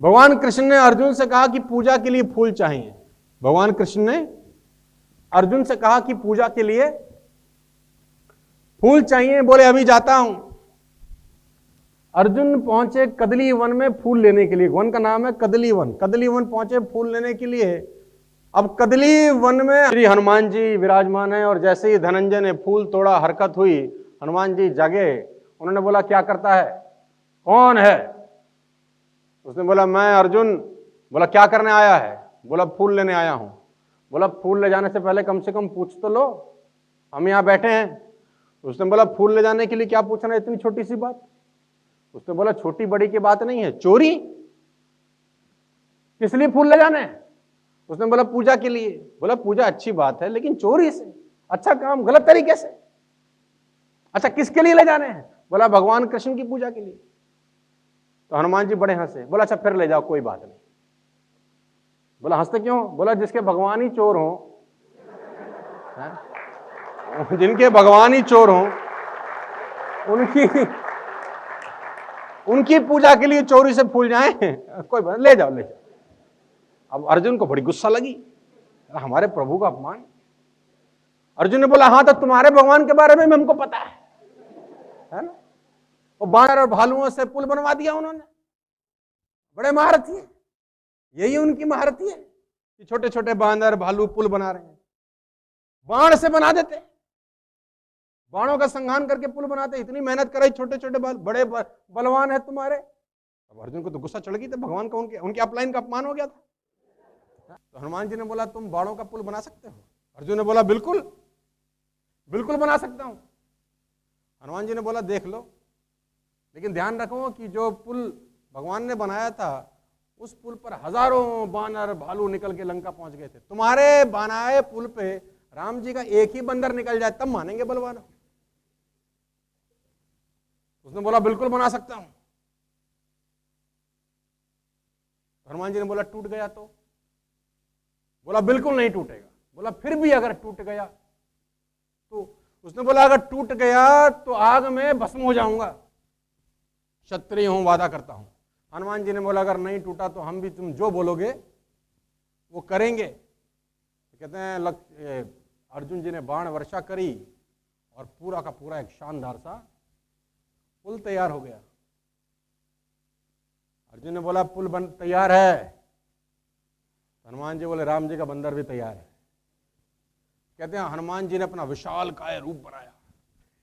भगवान कृष्ण ने अर्जुन से कहा कि पूजा के लिए फूल चाहिए। भगवान कृष्ण ने अर्जुन से कहा कि पूजा के लिए फूल चाहिए। बोले अभी जाता हूं। अर्जुन पहुंचे कदली वन में फूल लेने के लिए। वन का नाम है कदली वन। कदली वन पहुंचे फूल लेने के लिए। अब कदली वन में श्री हनुमान जी विराजमान है और जैसे ही धनंजय ने फूल तोड़ा, हरकत हुई, हनुमान जी जागे। उन्होंने बोला क्या करता है, कौन है? उसने बोला मैं अर्जुन। बोला क्या करने आया है? बोला फूल लेने आया हूं। बोला फूल ले जाने से पहले कम से कम पूछ तो लो, हम यहां बैठे हैं। उसने बोला फूल ले जाने के लिए क्या पूछना है, इतनी छोटी सी बात। उसने बोला छोटी बड़ी की बात नहीं है, चोरी। किस लिए फूल ले जाने हैं? उसने बोला पूजा के लिए। बोला पूजा अच्छी बात है, लेकिन चोरी से, अच्छा काम गलत तरीके से। अच्छा किसके लिए ले जाने हैं? बोला भगवान कृष्ण की पूजा के लिए। तो हनुमान जी बड़े हंसे। बोला अच्छा फिर ले जाओ, कोई बात नहीं। बोला हंसते क्यों? बोला जिसके भगवान ही चोर हो, जिनके भगवान ही चोर हो, उनकी पूजा के लिए चोरी से फूल जाए, कोई बात, ले जाओ ले जाओ। अब अर्जुन को बड़ी गुस्सा लगी, हमारे प्रभु का अपमान। अर्जुन ने बोला हाँ तो तुम्हारे भगवान के बारे में हमको पता है ना। वो बानर और भालुओं से पुल बनवा दिया उन्होंने, बड़े महारथी हैं। यही उनकी महारथी है कि छोटे छोटे बानर भालू पुल बना रहे हैं। बाण से बना देते, बाणों का संहार करके पुल बनाते। इतनी मेहनत कराई, छोटे छोटे बड़े बलवान है तुम्हारे। अब अर्जुन को तो गुस्सा चढ़ गई थी, भगवान का उनके अपलाइन का अपमान हो गया था। तो हनुमान जी ने बोला तुम बाणों का पुल बना सकते हो? अर्जुन ने बोला बिल्कुल बिल्कुल बना सकता हूं। हनुमान जी ने बोला देख लो, लेकिन ध्यान रखो कि जो पुल भगवान ने बनाया था उस पुल पर हजारों बानर भालू निकल के लंका पहुंच गए थे। तुम्हारे बनाए पुल पे राम जी का एक ही बंदर निकल जाए तब मानेंगे बलवान। उसने बोला बिल्कुल बना सकता हूं। हनुमान जी ने बोला टूट गया तो? बोला बिल्कुल नहीं टूटेगा। बोला फिर भी अगर टूट गया तो? उसने बोला अगर टूट गया तो आग में भस्म हो जाऊंगा, क्षत्रिय हूं, वादा करता हूं। हनुमान जी ने बोला अगर नहीं टूटा तो हम भी तुम जो बोलोगे वो करेंगे। कहते हैं अर्जुन जी ने बाण वर्षा करी और पूरा का पूरा एक शानदार सा पुल तैयार हो गया। अर्जुन ने बोला पुल बन तैयार है। हनुमान जी बोले राम जी का बंदर भी तैयार है। कहते हैं हनुमान जी ने अपना विशाल काय रूप बनाया,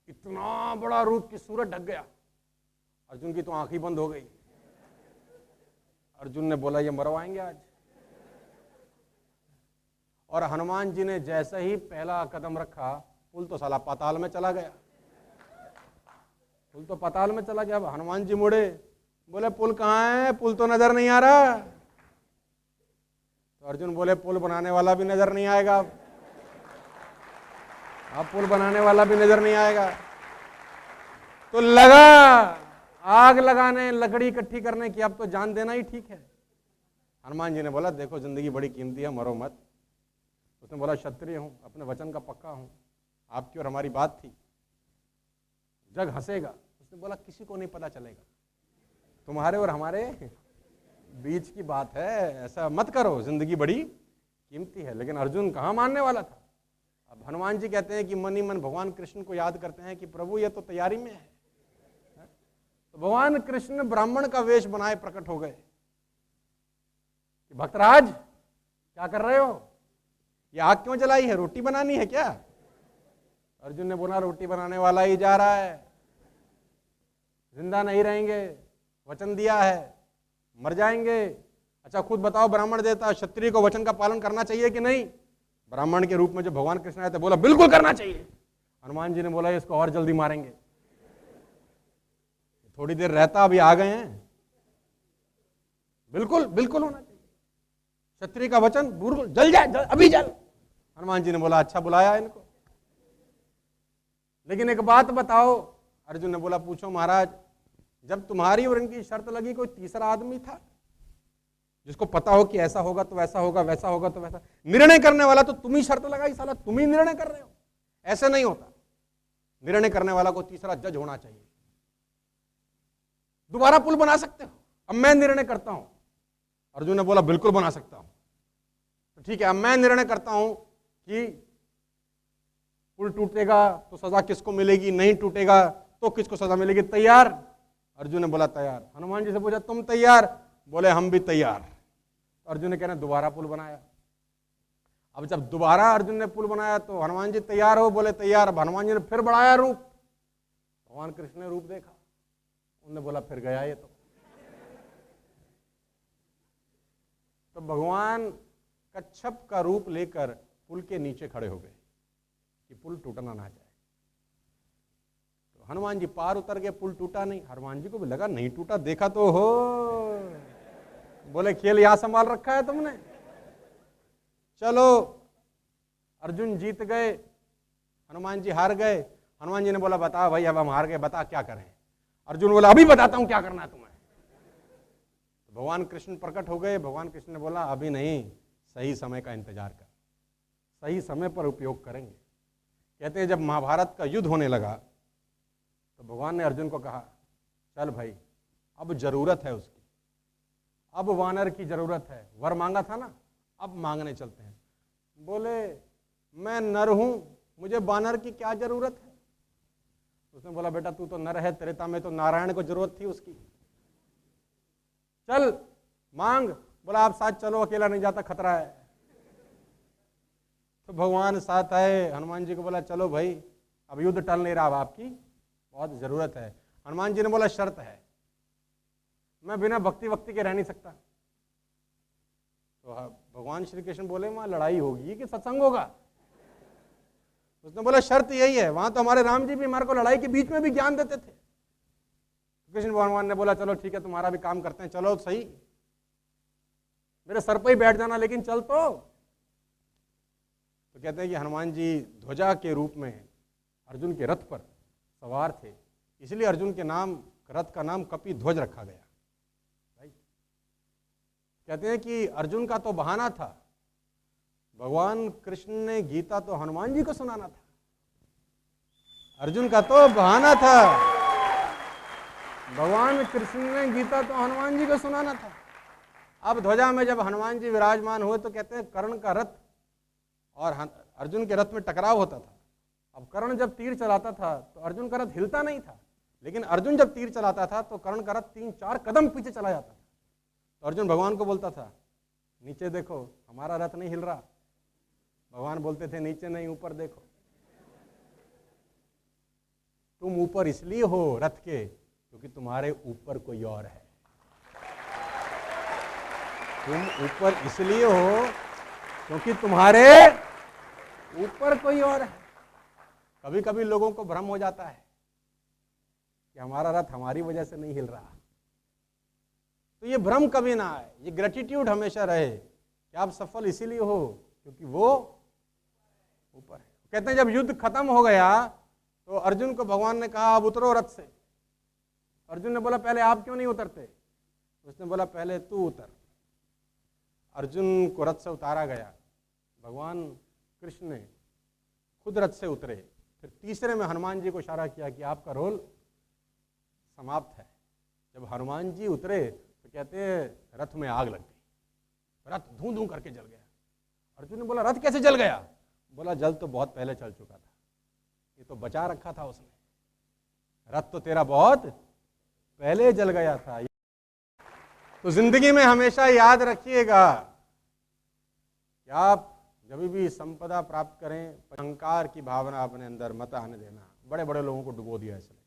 इतना बड़ा रूप कि सूरज ढक गया। अर्जुन की तो आंख ही बंद हो गई। अर्जुन ने बोला ये मरवाएंगे आज। और हनुमान जी ने जैसे ही पहला कदम रखा, पुल तो साला पाताल में चला गया। पुल तो पाताल में चला गया। हनुमान जी मुड़े, बोले पुल कहाँ है? पुल तो नजर नहीं आ रहा। तो अर्जुन बोले पुल बनाने वाला भी नजर नहीं आएगा, अब पुल बनाने वाला भी नजर नहीं आएगा। तो लगा आग लगाने, लकड़ी इकट्ठी करने की, अब तो जान देना ही ठीक है। हनुमान जी ने बोला देखो जिंदगी बड़ी कीमती है, मरो मत। उसने बोला क्षत्रिय हूं, अपने वचन का पक्का हूं, आपकी और हमारी बात थी, जग हंसेगा। उसने बोला किसी को नहीं पता चलेगा, तुम्हारे और हमारे बीच की बात है, ऐसा मत करो, जिंदगी बड़ी कीमती है। लेकिन अर्जुन कहाँ मानने वाला था। अब हनुमान जी कहते हैं कि मन ही मन भगवान कृष्ण को याद करते हैं कि प्रभु ये तो तैयारी में है। तो भगवान कृष्ण ब्राह्मण का वेश बनाए प्रकट हो गए। भक्तराज क्या कर रहे हो? ये आग क्यों जलाई है? रोटी बनानी है क्या? अर्जुन ने बोला रोटी बनाने वाला ही जा रहा है, जिंदा नहीं रहेंगे, वचन दिया है, मर जाएंगे। अच्छा खुद बताओ, ब्राह्मण देवता क्षत्रिय को वचन का पालन करना चाहिए कि नहीं? ब्राह्मण के रूप में जब भगवान कृष्ण आए थे बोला बिल्कुल करना चाहिए। हनुमान जी ने बोला इसको और जल्दी मारेंगे, थोड़ी देर रहता, अभी आ गए हैं, बिल्कुल बिल्कुल होना चाहिए, क्षत्रिय का वचन बिल्कुल, जल जाए, अभी जल। हनुमान जी ने बोला अच्छा बुलाया इनको, लेकिन एक बात बताओ। अर्जुन ने बोला पूछो महाराज। जब तुम्हारी और इनकी शर्त लगी, कोई तीसरा आदमी था जिसको पता हो कि ऐसा होगा तो वैसा होगा, वैसा होगा तो वैसा? निर्णय करने वाला तो तुम ही शर्त लगाई, साला तुम ही निर्णय कर रहे हो। ऐसे नहीं होता, निर्णय करने वाला को तीसरा जज होना चाहिए। दोबारा पुल बना सकते हो, अब मैं निर्णय करता हूं, अर्जुन ने बोला बिल्कुल बना सकता हूं। तो ठीक है, अब मैं निर्णय करता हूं कि पुल टूटेगा तो सजा किसको मिलेगी, नहीं टूटेगा तो किसको सजा मिलेगी, तैयार? अर्जुन ने बोला तैयार। हनुमान जी से पूछा तुम तैयार? बोले हम भी तैयार। तो अर्जुन ने कहना दोबारा पुल बनाया। अब जब दोबारा अर्जुन ने पुल बनाया तो हनुमान जी तैयार हो? बोले तैयार। अब हनुमान जी ने फिर बढ़ाया रूप, भगवान कृष्ण ने रूप देखा, उन्होंने बोला फिर गया ये तो भगवान कच्छप का रूप लेकर पुल के नीचे खड़े हो गए कि पुल टूटना ना जाए। तो हनुमान जी पार उतर गए, पुल टूटा नहीं। हनुमान जी को भी लगा नहीं टूटा, देखा तो हो। बोले खेल यहां संभाल रखा है तुमने, चलो। अर्जुन जीत गए, हनुमान जी हार गए। हनुमान जी ने बोला बता भाई, अब हम हार गए, बता क्या करें। अर्जुन बोला अभी बताता हूं क्या करना है तुम्हें। तो भगवान कृष्ण प्रकट हो गए। भगवान कृष्ण ने बोला अभी नहीं, सही समय का इंतजार कर, सही समय पर उपयोग करेंगे। कहते हैं जब महाभारत का युद्ध होने लगा तो भगवान ने अर्जुन को कहा चल भाई, अब जरूरत है उसकी, अब वानर की जरूरत है। वर मांगा था ना, अब मांगने चलते हैं। बोले मैं नर हूं, मुझे वानर की क्या जरूरत है। उसने बोला बेटा तू तो नर है, त्रेता में तो नारायण को जरूरत थी उसकी, चल मांग। बोला आप साथ चलो, अकेला नहीं जाता, खतरा है। तो भगवान साथ आए। हनुमान जी को बोला चलो भाई, अब युद्ध टल नहीं रहा, अब आपकी बहुत जरूरत है। हनुमान जी ने बोला शर्त है, मैं बिना भक्ति के रह नहीं सकता। तो भगवान श्री कृष्ण बोले वहां लड़ाई होगी कि सत्संग होगा। उसने बोला शर्त यही है। वहां तो हमारे राम जी भी हमारे को लड़ाई के बीच में भी ज्ञान देते थे। कृष्ण भगवान ने बोला चलो ठीक है, तुम्हारा भी काम करते हैं, चलो सही, मेरे सर पर ही बैठ जाना, लेकिन चल तो कहते हैं कि हनुमान जी ध्वजा के रूप में अर्जुन के रथ पर सवार थे, इसलिए अर्जुन के नाम, रथ का नाम कपि ध्वज रखा गया। राइट। कहते हैं कि अर्जुन का तो बहाना था, भगवान कृष्ण ने गीता तो हनुमान जी को सुनाना था। अर्जुन का तो बहाना था, भगवान कृष्ण ने गीता तो हनुमान जी को सुनाना था। अब ध्वजा में जब हनुमान जी विराजमान हुए तो कहते हैं कर्ण का रथ और अर्जुन के रथ में टकराव होता था। अब कर्ण जब तीर चलाता था तो अर्जुन का रथ हिलता नहीं था, लेकिन अर्जुन जब तीर चलाता था तो कर्ण का रथ 3-4 कदम पीछे चला जाता था। तो अर्जुन भगवान को बोलता था नीचे देखो, हमारा रथ नहीं हिल रहा। भगवान बोलते थे नीचे नहीं, ऊपर देखो। तुम ऊपर इसलिए हो रथ के क्योंकि तुम्हारे ऊपर कोई और है। तुम ऊपर इसलिए हो क्योंकि तुम्हारे ऊपर कोई और है। कभी कभी लोगों को भ्रम हो जाता है कि हमारा रथ हमारी वजह से नहीं हिल रहा, तो ये भ्रम कभी ना आए, ये ग्रेटिट्यूड हमेशा रहे कि आप सफल इसीलिए हो क्योंकि वो ऊपर है। कहते हैं जब युद्ध खत्म हो गया तो अर्जुन को भगवान ने कहा अब उतरो रथ से। अर्जुन ने बोला पहले आप क्यों नहीं उतरते। उसने बोला पहले तू उतर। अर्जुन को रथ से उतारा गया। भगवान कृष्ण ने खुद रथ से उतरे। फिर तीसरे में हनुमान जी को इशारा किया कि आपका रोल समाप्त है। जब हनुमान जी उतरे तो कहते हैं रथ में आग लग गई, रथ धूं धूं करके जल गया। अर्जुन ने बोला रथ कैसे जल गया। बोला जल तो बहुत पहले चल चुका था, ये तो बचा रखा था उसने, रथ तो तेरा बहुत पहले जल गया था। तो जिंदगी में हमेशा याद रखिएगा कि आप जब भी संपदा प्राप्त करें, अहंकार की भावना अपने अंदर मत आने देना। बड़े बड़े लोगों को डुबो दिया इसने।